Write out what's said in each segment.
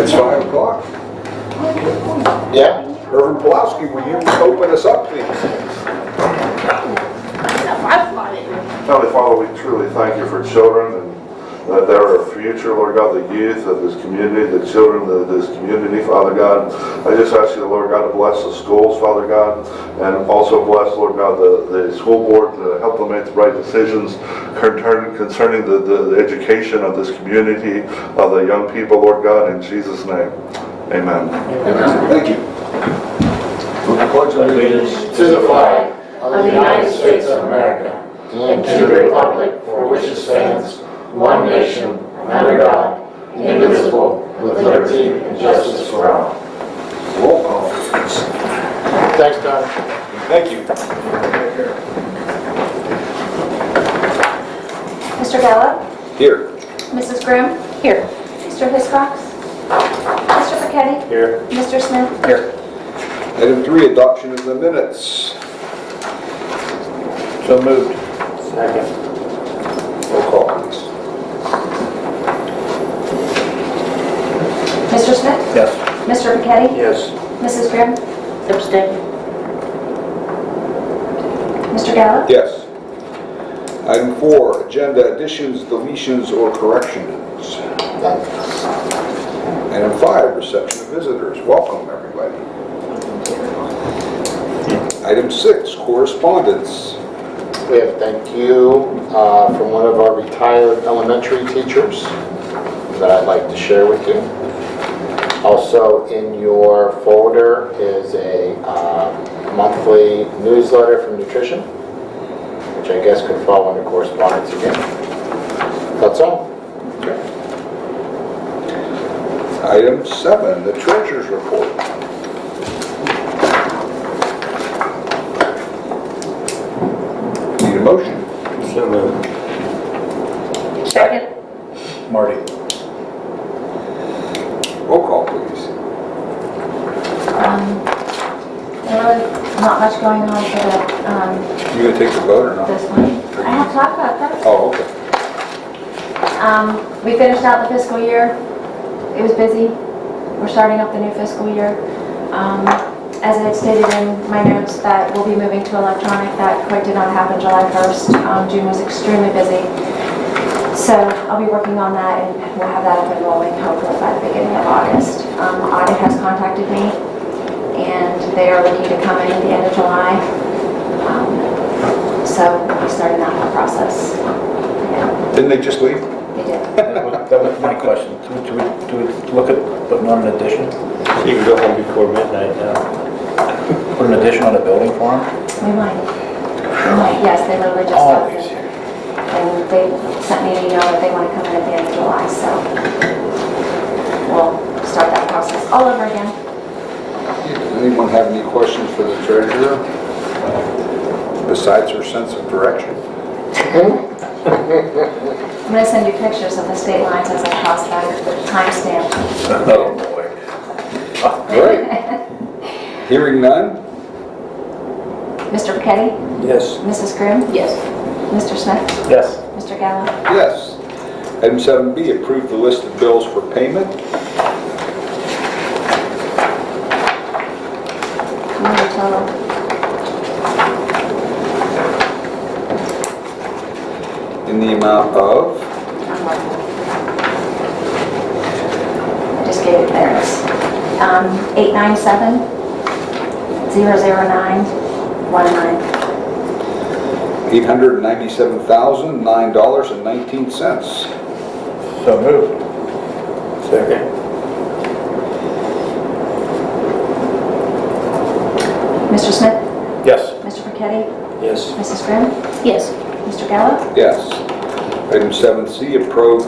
It's 5 o'clock. Yeah. Reverend Pulaski, will you open us up, please? Heavenly Father, we truly thank you for children and that they're our future, Lord God, the youth of this community, the children of this community, Father God. I just ask you, Lord God, to bless the schools, Father God, and also bless, Lord God, the school board to help them make the right decisions concerning the education of this community, of the young people, Lord God, in Jesus' name. Amen. Amen. Thank you. I pledge allegiance to the flag of the United States of America and to the republic for which it stands, one nation, under God, indivisible, with liberty and justice for all. Roll call, please. Thanks, Don. Thank you. Mr. Gallo? Here. Mrs. Grimm? Here. Mr. Hiscox? Mr. Paquetti? Here. Mr. Smith? Here. Item 3, adoption of the minutes. So moved. Second. Roll call, please. Mr. Smith? Yes. Mr. Paquetti? Yes. Mrs. Grimm? Abstain. Mr. Gallo? Yes. Item 4, agenda additions, deletions, or corrections. Item 5, reception of visitors. Welcome, everybody. Item 6, correspondence. We have thank you from one of our retired elementary teachers that I'd like to share with you. Also in your folder is a monthly newsletter from nutrition, which I guess could fall under correspondence again. That's all. Okay. Item 7, the treasurer's report. Need a motion? So moved. Second. Marty. Roll call, please. Really not much going on for the, You gonna take the vote or not? this one. I have to talk about that. Oh, okay. We finished out the fiscal year. It was busy. We're starting up the new fiscal year. As I had stated in my notes that we'll be moving to electronic. That quite did not happen July 1st. June was extremely busy. So I'll be working on that and we'll have that up and rolling hopefully by the beginning of August. Audit has contacted me and they are looking to come in at the end of July. So we'll be starting that whole process. Yeah, Didn't they just leave? they did. That was my question. Do we look at putting on an addition? You can go home before midnight now. Put an addition on a building for him? We might. Yes, they literally just got Always here. here. And they sent me an email that they want to come in at the end of July, so we'll start that process all over again. Does anyone have any questions for the treasurer? Besides her sense of direction? I'm going to send you pictures of the state lines as I cross that timestamp. Oh, boy. All right. Hearing none? Mr. Paquetti? Yes. Mrs. Grimm? Yes. Mr. Smith? Yes. Mr. Gallo? Yes. Item 7B, approve the list of bills for payment. Total. In the amount of? I just gave it there. It's 897 009 19. $897,009.19. So moved. Second. Mr. Smith? Yes. Mr. Paquetti? Yes. Mrs. Grimm? Yes. Mr. Gallo? Yes. Item 7C, approve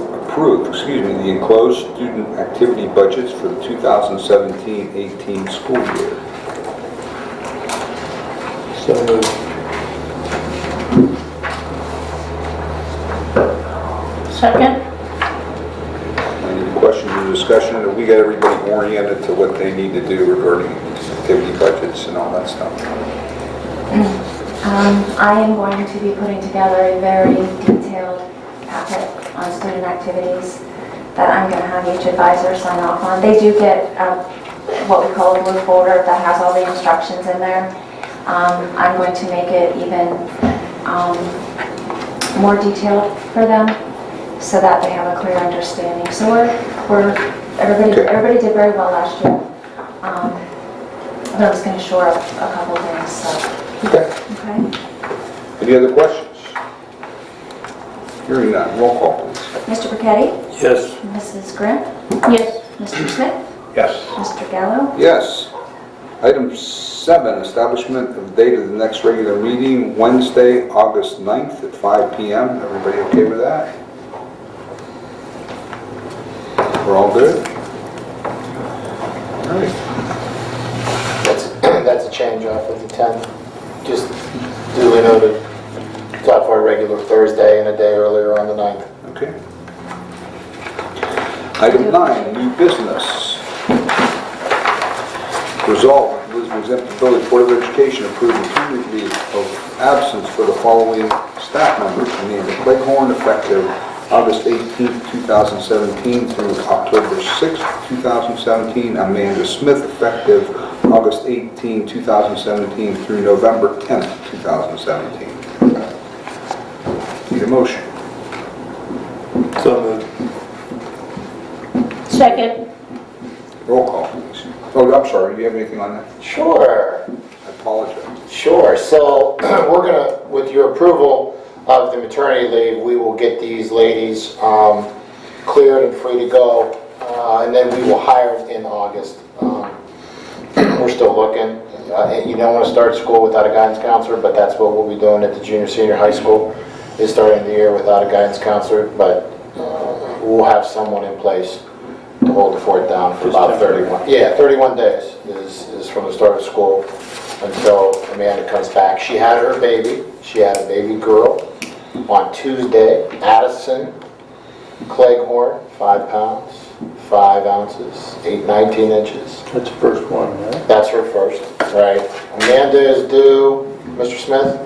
the enclosed student activity budgets for the 2017-18 school year. So moved. Second. Any questions or discussion? Have we got everybody oriented to what they need to do regarding activity budgets and all that stuff? I am going to be putting together a very detailed packet on student activities that I'm going to have each advisor sign off on. They do get what we call a blue folder that has all the instructions in there. I'm going to make it even more detailed for them so that they have a clear understanding. So everybody did very well last year. But I'm just going to shore up a couple of things. So. Okay. Any other questions? Hearing none, roll call please. Mr. Burketti? Yes. Mrs. Grimm? Yes. Mr. Smith? Yes. Mr. Gallo? Yes. Item 7, establishment of date of the next regular meeting, Wednesday, August 9th at 5 p.m. Everybody okay with that? We're all good? All right. That's a change off of the 10th. Just duly noted. It's out for a regular Thursday and a day earlier on the 9th. Okay. Item 9, new business. Resolved, Lisbon Exempted Village Board of Education approving 2 leave of absence for the following staff members: Amanda Cleghorn, effective August 18th, 2017 through October 6th, 2017. Amanda Smith, effective August 18, 2017 through November 10th, 2017. Need a motion? So moved. Second. Roll call, please. Oh, I'm sorry, do you have anything on that? Sure. I apologize. Sure. So we're going to, with your approval of the maternity leave, we will get these ladies cleared and free to go, and then we will hire in August. We're still looking. You don't want to start school without a guidance counselor, but that's what we'll be doing at the junior senior high school, is starting the year without a guidance counselor, but we'll have someone in place to hold the fort down for about 31. Yeah, 31 days is from the start of school until Amanda comes back. She had her baby. She had a baby girl on Tuesday. Addison Cleghorn, 5 pounds, 5 ounces, 19 inches. That's the first one, right? That's her first, right? Amanda is due, Mr. Smith?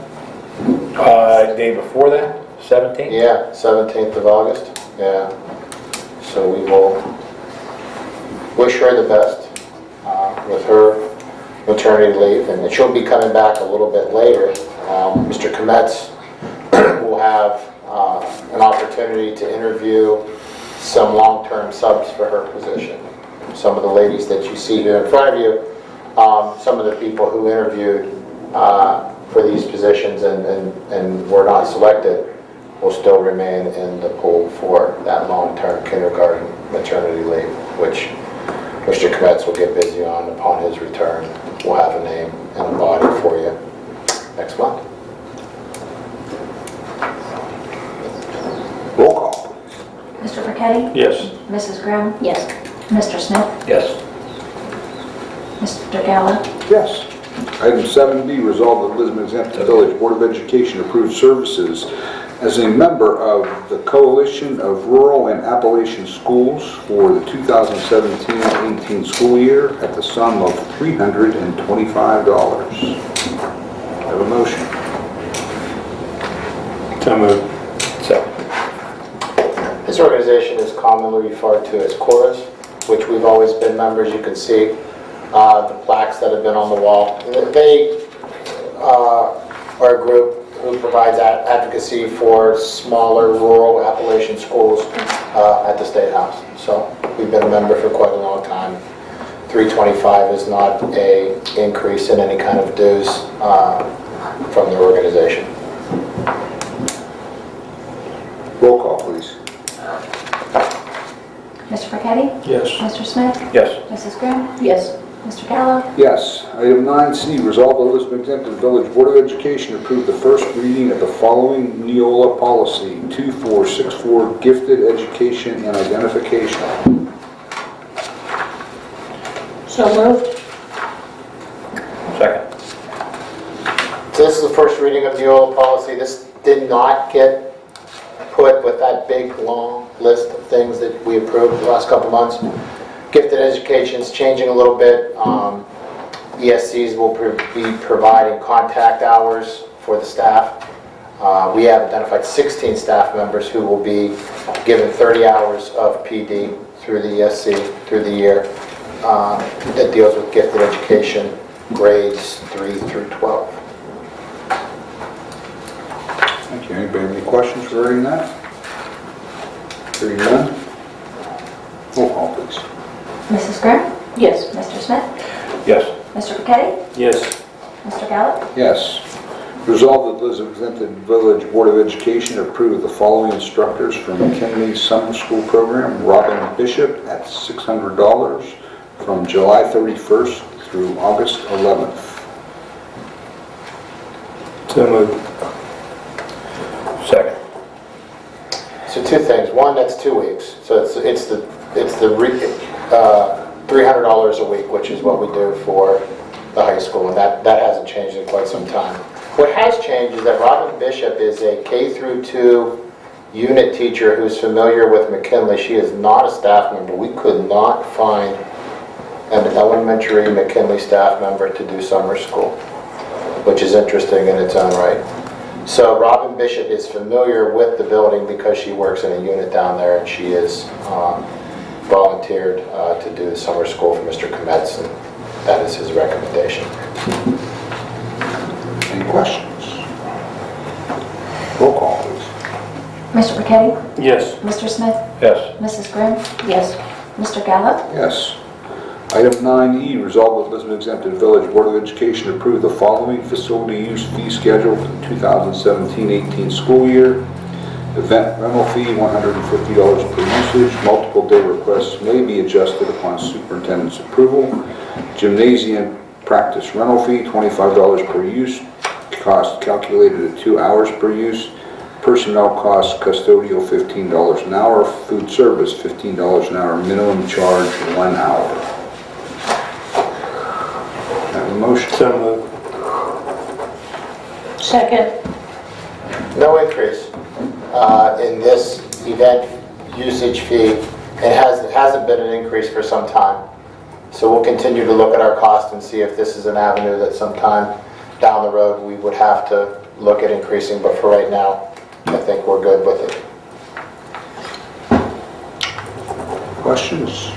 Day before that, 17th? Yeah, 17th of August. Yeah. So we will wish her the best with her maternity leave, and she'll be coming back a little bit later. Mr. Kometz will have an opportunity to interview some long-term subs for her position. Some of the ladies that you see here in front of you, some of the people who interviewed for these positions and were not selected will still remain in the pool for that long-term kindergarten maternity leave, which Mr. Kometz will get busy on upon his return. We'll have a name and a body for you next month. Roll call. Mr. Burketti? Yes. Mrs. Grimm? Yes. Mr. Smith? Yes. Mr. Gallo? Yes. Item 7B, resolved that Lisbon Exempted Village Board of Education approves services as a member of the Coalition of Rural and Appalachian Schools for the 2017-18 school year at the sum of $325. Have a motion. So moved. Second. This organization is commonly referred to as Chorus, which we've always been members. You can see the plaques that have been on the wall. They are a group who provides advocacy for smaller rural Appalachian schools at the State House. So we've been a member for quite a long time. $325 is not an increase in any kind of dues from the organization. Roll call, please. Mr. Burketti? Yes. Mr. Smith? Yes. Mrs. Grimm? Yes. Mr. Gallo? Yes. Item 9C, resolved that Lisbon Exempted Village Board of Education approve the first reading of the following Neola policy, 2464, gifted education and identification. So moved. Second. So this is the first reading of the Neola policy. This did not get put with that big, long list of things that we approved the last couple months. Gifted education is changing a little bit. ESCs will be providing contact hours for the staff We have identified 16 staff members who will be given 30 hours of PD through the ESC through the year that deals with gifted education, grades 3 through 12. Thank you. Anybody have any questions regarding that? Hearing none. Roll call, please. Mrs. Grimm? Yes. Mr. Smith? Yes. Mr. Burketti? Yes. Mr. Gallup? Yes. Resolved that the Lisbon Exempted Village Board of Education approve the following instructors from McKinley Summer School Program. Robin Bishop at $600 from July 31st through August 11th. So moved. Second. So two things. One, that's 2 weeks. So it's the $300 a week, which is what we do for the high school, and that hasn't changed in quite some time. What has changed is that Robin Bishop is a K through 2 unit teacher who's familiar with McKinley. She is not a staff member. We could not find an elementary McKinley staff member to do summer school, which is interesting in its own right. So Robin Bishop is familiar with the building because she works in a unit down there, and she is volunteered to do the summer school for Mr. Kometz, and that is his recommendation. Any questions? Roll call, please. Mr. Burketti? Yes. Mr. Smith? Yes. Mrs. Grimm? Yes. Mr. Gallup? Yes. Item 9E, resolved that Lisbon Exempted Village Board of Education approve the following facility use fee schedule for the 2017-18 school year. Event rental fee, $150 per usage. Multiple day requests may be adjusted upon superintendent's approval. Gymnasium practice rental fee, $25 per use. Cost calculated at 2 hours per use. Personnel costs, custodial $15 an hour. Food service $15 an hour. Minimum charge 1 hour. Have a motion? So moved. Second. No increase in this event usage fee. It hasn't been an increase for some time. So we'll continue to look at our cost and see if this is an avenue that sometime down the road we would have to look at increasing, but for right now, I think we're good with it. Questions?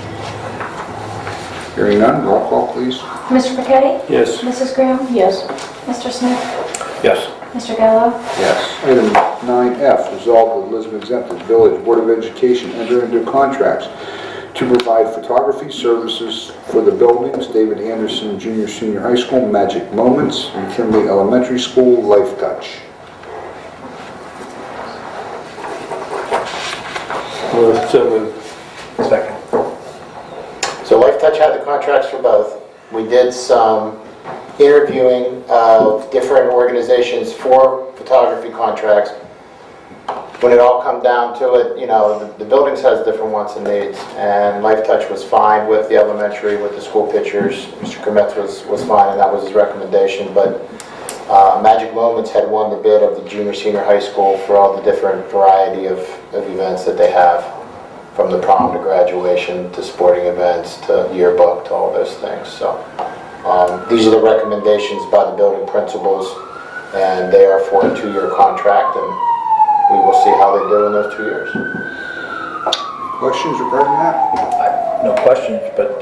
Hearing none, roll call, please. Mr. Burketti? Yes. Mrs. Grimm? Yes. Mr. Smith? Yes. Mr. Gallo? Yes. Item 9F, resolved that the Lisbon Exempted Village Board of Education enter into contracts to provide photography services for the buildings, David Anderson Junior Senior High School, Magic Moments, McKinley Elementary School, Life Touch. So moved. Second. So Life Touch had the contracts for both. We did some interviewing of different organizations for photography contracts. When it all come down to it, you know, the buildings has different wants and needs, and Life Touch was fine with the elementary, with the school pictures. Mr. Kometz was fine, and that was his recommendation, but Magic Moments had won the bid of the junior senior high school for all the different variety of events that they have, from the prom to graduation to sporting events to yearbook to all those things. So these are the recommendations by the building principals, and they are for a 2-year contract, and we will see how they do in those 2 years. Questions regarding that? No questions, but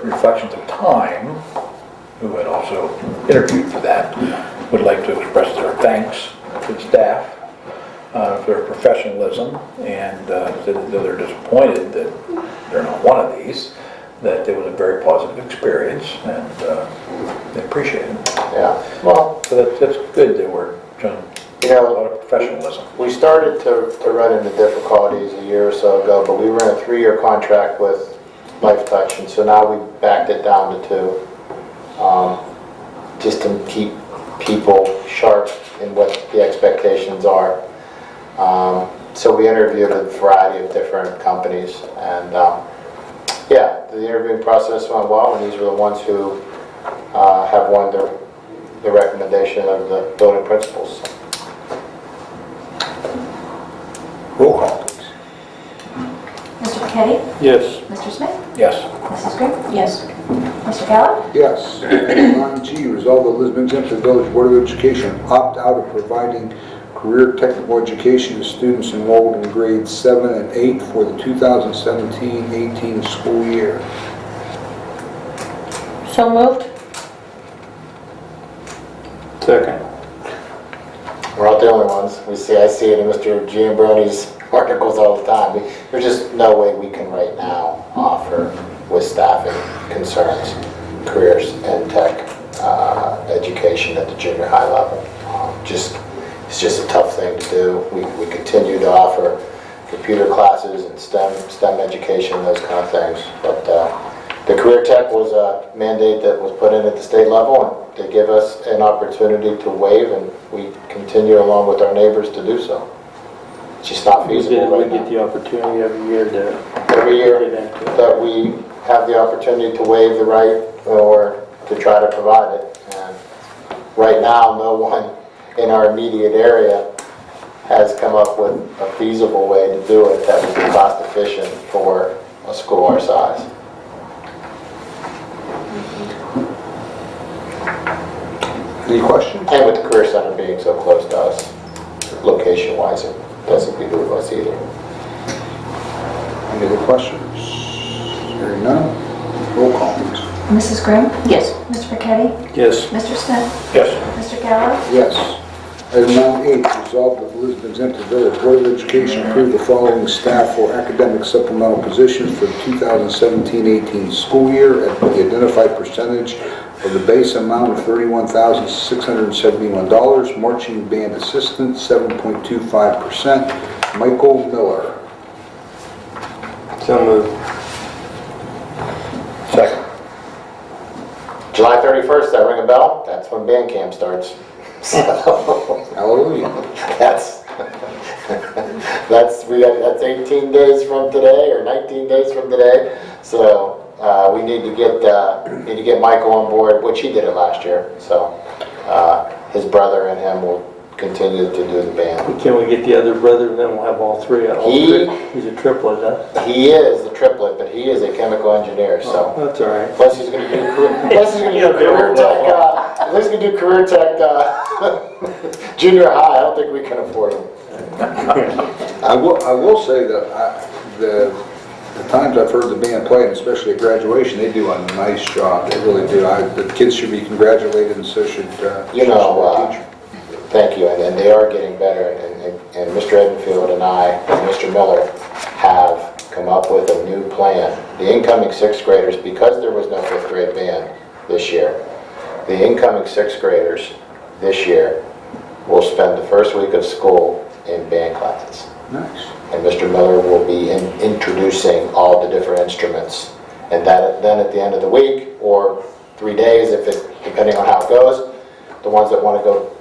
reflections of time, who had also interviewed for that, would like to express their thanks to the staff for their professionalism, and that they're disappointed that they're not one of these, that it was a very positive experience, and they appreciate it. Yeah. Well, So that's good. They were showing you a know, lot of professionalism. we started to run into difficulties a year or so ago, but we were in a 3-year contract with Life Touch, and so now we backed it down to 2, just to keep people sharp in what the expectations are. So we interviewed a variety of different companies, and yeah, the interviewing process went well, and these were the ones who have won the recommendation of the building principals. Roll call, please. Mr. Burketti? Yes. Mr. Smith? Yes. Mrs. Grimm? Yes. Mr. Gallo? Yes. Item 9G, resolve the Lisbon Exempted Village Board of Education opt out of providing career technical education to students enrolled in grades 7 and 8 for the 2017-18 school year. So moved. Second. We're not the only ones. I see it in Mr. Giambroni's articles all the time. There's just no way we can right now offer, with staffing concerns, careers and tech education at the junior high level. It's just a tough thing to do. We continue to offer computer classes and STEM education, those kind of things. But the career tech was a mandate that was put in at the state level, and they give us an opportunity to waive, and we continue along with our neighbors to do so. It's just not feasible right We get now. the opportunity every year to Every year get into it. that we have the opportunity to waive the right or to try to provide it. And right now, no one in our immediate area has come up with a feasible way to do it that would be cost efficient for a school our size. Any questions? And with the Career Center being so close to us, location-wise, it doesn't behoove us either. Any other questions? Hearing none, roll call please. Mrs. Grimm? Yes. Mr. Burketti? Yes. Mr. Smith? Yes. Mr. Gallo? Yes. Item 9H, resolved that the Lisbon Exempted Village Board of Education approve the following staff for academic supplemental positions for the 2017-18 school year at the identified percentage of the base amount of $31,671. Marching band assistant, 7.25%. Michael Miller. So moved. Second. July 31st, that ring a bell? That's when band camp starts. So Hallelujah. that's 18 days from today or 19 days from today. So we need to get Michael on board, which he did it last year. So his brother and him will continue to do the band. Can we get the other brother, and then we'll have all three? He's a triplet, huh? He is the triplet, but he is a chemical engineer. So That's all right. plus he's going to do career tech. At least he's going to do career tech junior high. I don't think we can afford him. I will say that the times I've heard the band play, and especially at graduation, they do a nice job. They really do. The kids should be congratulated, and so should their teacher. Thank you, and they are getting better, and Mr. Edenfield and I, and Mr. Miller have come up with a new plan. The incoming sixth graders, because there was no fifth grade band this year, the incoming sixth graders this year will spend the first week of school in band classes. Nice. And Mr. Miller will be introducing all the different instruments. And then at the end of the week, or 3 days, depending on how it goes, the ones that want to go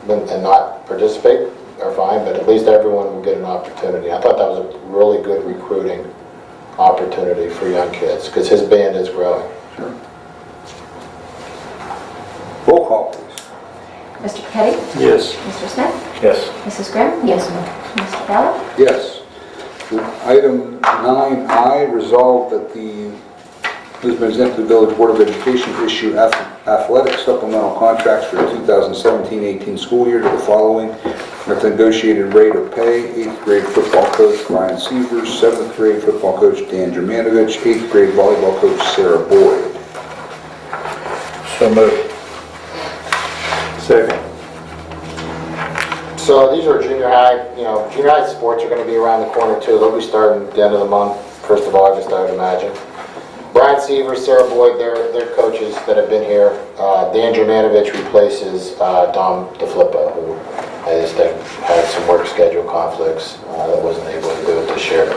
and not participate are fine, but at least everyone will get an opportunity. I thought that was a really good recruiting opportunity for young kids, because his band is growing. Sure. Roll call, please. Mr. Burketti? Yes. Mr. Smith? Yes. Mrs. Grimm? Yes. Mr. Gallo? Yes. Item 9I, resolved that the Lisbon Exempted Village Board of Education issue athletic supplemental contracts for the 2017-18 school year to the following at the negotiated rate of pay: 8th grade football coach Brian Sievers, 7th grade football coach Dan Germanovich, 8th grade volleyball coach Sarah Boyd. So moved. Second. So these are junior high, junior high sports are going to be around the corner too. They'll be starting at the end of the month, 1st of August, I would imagine. Brian Sievers, Sarah Boyd, they're coaches that have been here. Dan Germanovich replaces Dom DeFlippo, who I just think had some work schedule conflicts that wasn't able to do it this year.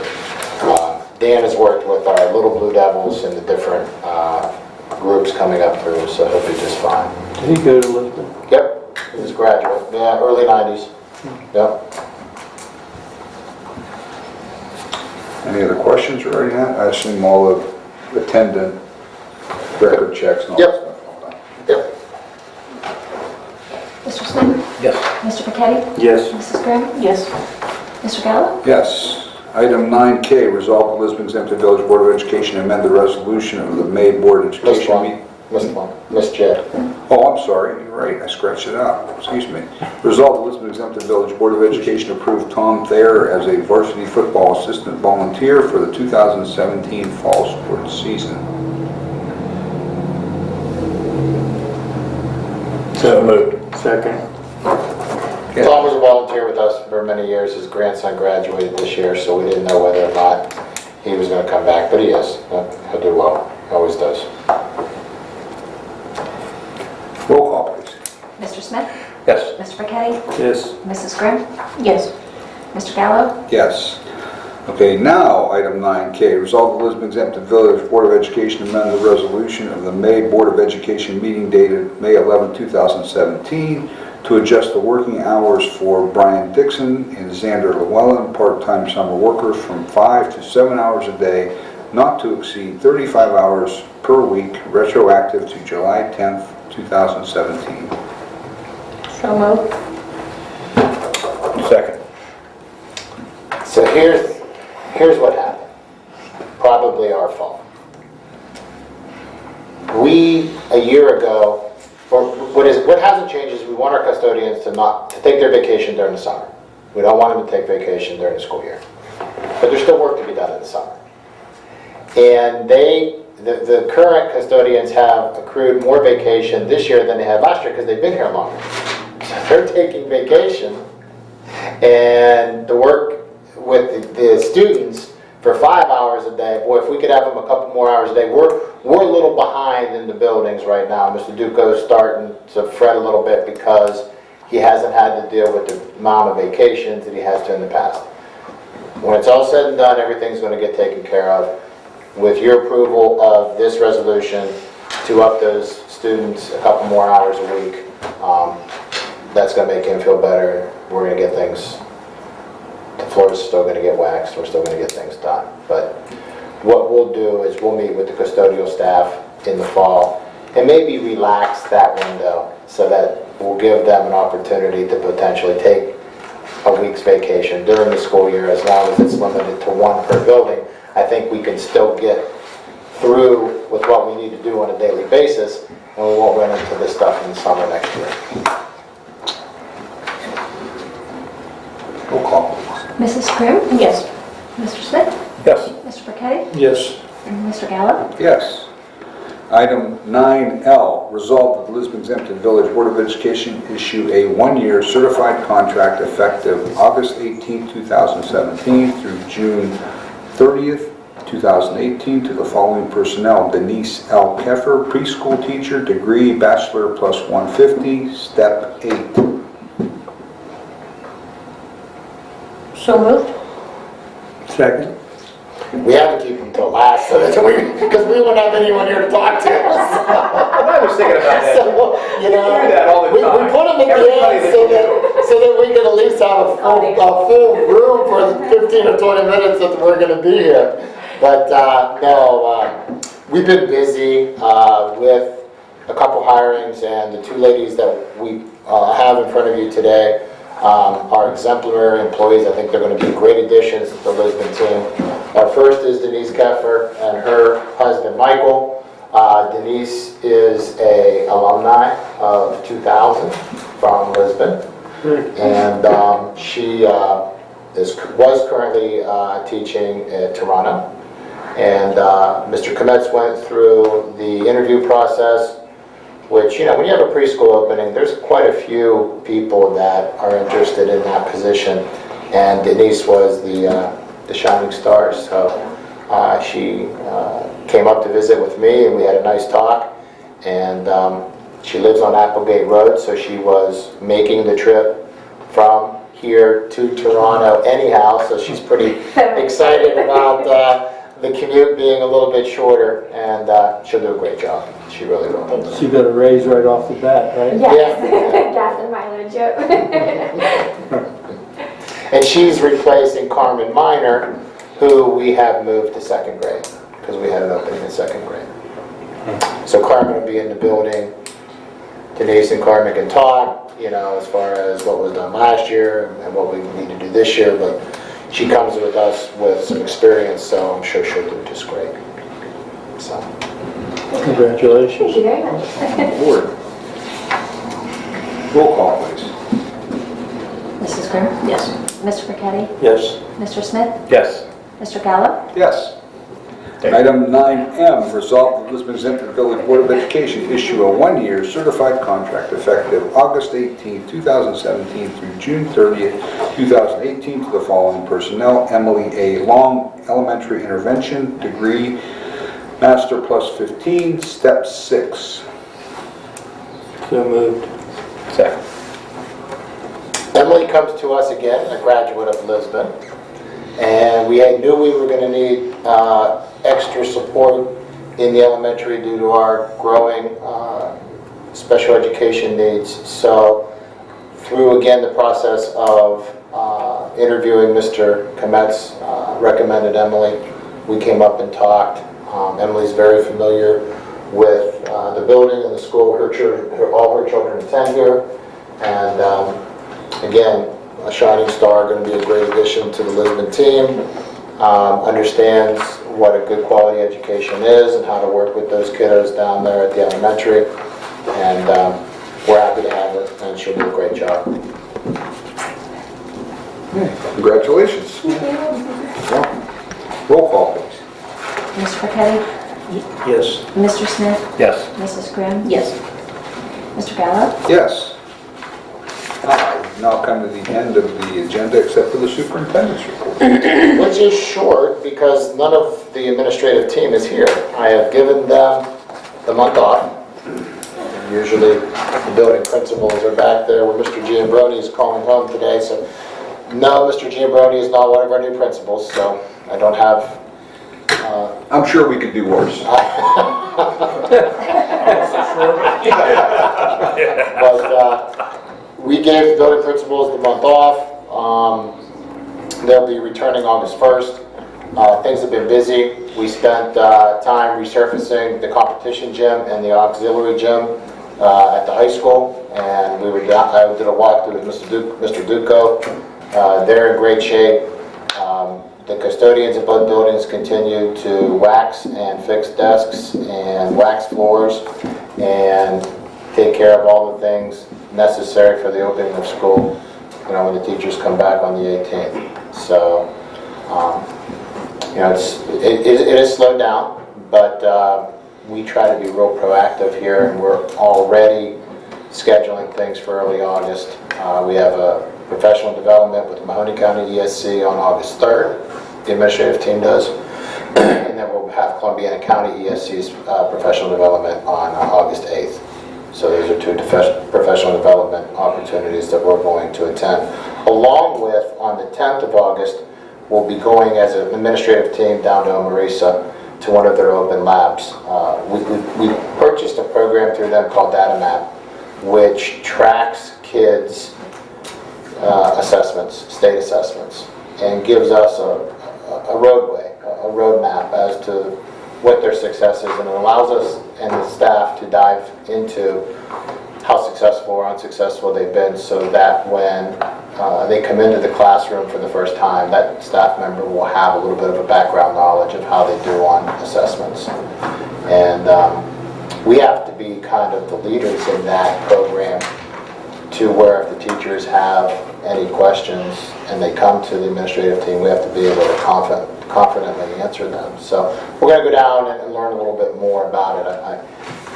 Dan has worked with our Little Blue Devils and the different groups coming up through, so he'll be just fine. Did he go to Lisbon? Yep, he was a graduate, yeah, early 90s. Yep. Any other questions regarding that? I assume all of attendant record checks and all Yep. that stuff. Yep. Mr. Smith? Yes. Mr. Burketti? Yes. Mrs. Grimm? Yes. Mr. Gallo? Yes. Item 9K, resolve the Lisbon Exempted Village Board of Education amend the resolution of the May Board of Education Lisbon. meeting. Miss Jed. Oh, I'm sorry, you're right, I scratched it out, excuse me. Resolved, the Lisbon Exempted Village Board of Education approved Tom Thayer as a varsity football assistant volunteer for the 2017 fall sports season. So moved. Second. Yeah. Tom was a volunteer with us for many years. His grandson graduated this year, so we didn't know whether or not he was going to come back, but he is. He'll do well. He always does. Roll call, please. Mr. Smith? Yes. Mr. Burketti? Yes. Mrs. Grimm? Yes. Mr. Gallo? Yes. Okay, now, item 9K, resolve the Lisbon Exempted Village Board of Education amend the resolution of the May Board of Education meeting dated May 11, 2017 to adjust the working hours for Brian Dixon and Xander Llewellyn, part-time summer workers, from 5 to 7 hours a day, not to exceed 35 hours per week, retroactive to July 10th, 2017. So moved. Second. So here's what happened. Probably our fault. We, a year ago, what hasn't changed is we want our custodians to take their vacation during the summer. We don't want them to take vacation during the school year. But there's still work to be done in the summer. And the current custodians have accrued more vacation this year than they had last year because they've been here longer. So they're taking vacation, and the work with the students for 5 hours a day, boy, if we could have them a couple more hours a day, we're a little behind in the buildings right now. Mr. Duco's starting to fret a little bit because he hasn't had to deal with the amount of vacations that he has to in the past. When it's all said and done, everything's going to get taken care of. With your approval of this resolution to up those students a couple more hours a week, that's going to make him feel better. We're going to get things, the floor's still going to get waxed, we're still going to get things done. But what we'll do is we'll meet with the custodial staff in the fall and maybe relax that window so that we'll give them an opportunity to potentially take a week's vacation during the school year, as long as it's limited to one per building. I think we can still get through with what we need to do on a daily basis, and we won't run into this stuff in the summer next year. Roll call. Mrs. Grimm? Yes. Mr. Smith? Yes. Mr. Burketti? Yes. And Mr. Gallo? Yes. Item 9L, resolved that the Lisbon Exempted Village Board of Education issue a one-year certified contract effective August 18, 2017 through June 30th, 2018 to the following personnel: Denise L. Keffer, preschool teacher, degree, bachelor plus 150, step 8. So moved. Second. We had to keep them till last, so that because we wouldn't have anyone here to talk to. I was thinking about that. So, you know, We do that all the we time. put them at the Everybody end that- so that we could at least have a full room for the 15 or 20 minutes that we're going to be here. But no, we've been busy with a couple hirings, and the two ladies that we have in front of you today are exemplary employees. I think they're going to be great additions to the Lisbon team. Our first is Denise Keffer and her husband Michael. Denise is a alumni of 2000 from Lisbon, and she was currently teaching at Toronto. And Mr. Kometz went through the interview process, which, you know, when you have a preschool opening, there's quite a few people that are interested in that position, and Denise was the shining star. So she came up to visit with me, and we had a nice talk, and she lives on Applegate Road, so she was making the trip from here to Toronto anyhow, so she's pretty excited about the commute being a little bit shorter, and she'll do a great job. She really will. She got a raise right off the bat, right? Yes. Yeah. Gas and mileage, yep. And she's replacing Carmen Minor, who we have moved to second grade, because we had an opening in second grade. So Carmen will be in the building. Denise and Carmen can talk, you know, as far as what was done last year and what we need to do this year, but she comes with us with some experience, so I'm sure she'll do just great. So, Congratulations. Thank you very much. Board. Roll call, please. Mrs. Grimm? Yes. Mr. Burketti? Yes. Mr. Smith? Yes. Mr. Gallo? Yes. Okay. Item 9M, resolve the Lisbon Exempted Village Board of Education issue a one-year certified contract effective August 18, 2017 through June 30th, 2018 to the following personnel: Emily A. Long, Elementary Intervention, degree, Master plus 15, Step 6. So moved. Second. Emily comes to us again, a graduate of Lisbon, and we knew we were going to need extra support in the elementary due to our growing special education needs. So through again the process of interviewing Mr. Kometz, recommended Emily. We came up and talked. Emily's very familiar with the building and the school. All her children attend here, and again, a shining star, going to be a great addition to the Lisbon team. Understands what a good quality education is and how to work with those kiddos down there at the elementary, and we're happy to have her, and she'll do a great job. Congratulations. Welcome. Roll call, please. Mr. Burketti? Yes. Mr. Smith? Yes. Mrs. Grimm? Yes. Mr. Gallo? Yes. Now come to the end of the agenda except for the superintendent's report. Which is short because none of the administrative team is here. I have given them the month off. Usually the building principals are back there where Mr. Giambroni is calling home today. So no, Mr. Giambroni is not one of our new principals, so I don't have... I'm sure we could do worse. But we gave the building principals the month off. They'll be returning August 1st. Things have been busy. We spent time resurfacing the competition gym and the auxiliary gym at the high school, and I did a walkthrough with Mr. Duco. They're in great shape. The custodians of both buildings continue to wax and fix desks and wax floors and take care of all the things necessary for the opening of school, when the teachers come back on the 18th. So, it is slowed down, but we try to be real proactive here, and we're already scheduling things for early August. We have a professional development with Mahoney County ESC on August 3rd, the administrative team does, and then we'll have Columbiana County ESC's professional development on August 8th. So those are two professional development opportunities that we're going to attend. Along with, on the 10th of August, we'll be going as an administrative team down to Omarisa to one of their open labs. We purchased a program through them called DataMap, which tracks kids' assessments, state assessments, and gives us a roadmap as to what their success is, and it allows us and the staff to dive into how successful or unsuccessful they've been, so that when they come into the classroom for the first time, that staff member will have a little bit of a background knowledge of how they do on assessments. And we have to be kind of the leaders in that program, to where if the teachers have any questions and they come to the administrative team, we have to be able to confidently answer them. So we're going to go down and learn a little bit more about it.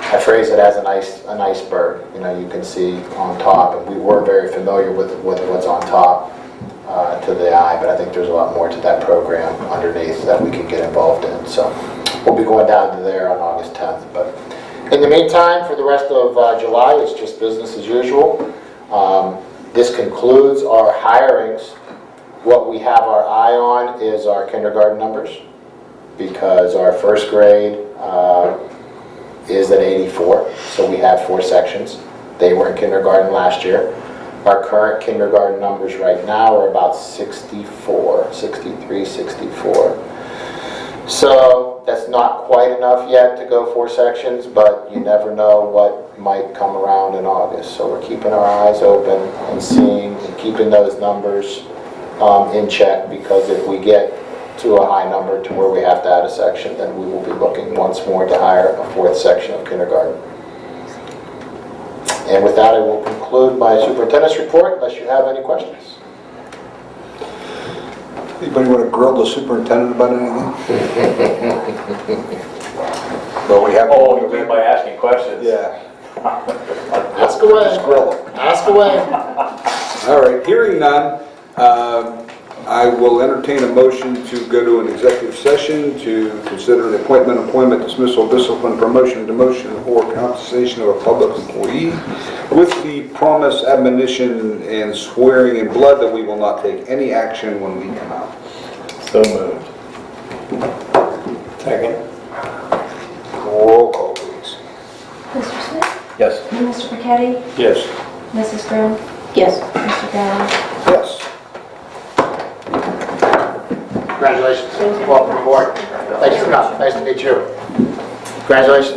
I phrase it as an iceberg. You can see on top, and we were very familiar with what's on top to the eye, but I think there's a lot more to that program underneath that we can get involved in. So we'll be going down to there on August 10th. But in the meantime, for the rest of July, it's just business as usual. This concludes our hirings. What we have our eye on is our kindergarten numbers, because our first grade is at 84, so we have 4 sections. They were in kindergarten last year. Our current kindergarten numbers right now are about 64, 63, 64. So that's not quite enough yet to go 4 sections, but you never know what might come around in August. So we're keeping our eyes open and seeing and keeping those numbers in check, because if we get to a high number to where we have to add a section, then we will be looking once more to hire a 4th section of kindergarten. And with that, I will conclude my superintendent's report, unless you have any questions. Anybody want to grill the superintendent about anything? Well, we have. Oh, you mean by asking questions? Yeah. Ask away. Just grill them. Ask away. All right, hearing none, I will entertain a motion to go to an executive session to consider the appointment, employment, dismissal, discipline, promotion, demotion, or compensation of a public employee with the promise, admonition, and swearing in blood that we will not take any action when we come out. So moved. Second. Roll call, please. Mr. Smith? Yes. Mr. Burketti? Yes. Mrs. Grimm? Yes. Mr. Gallo? Yes. Congratulations. Welcome aboard. Thanks for coming. Nice to meet you. Congratulations.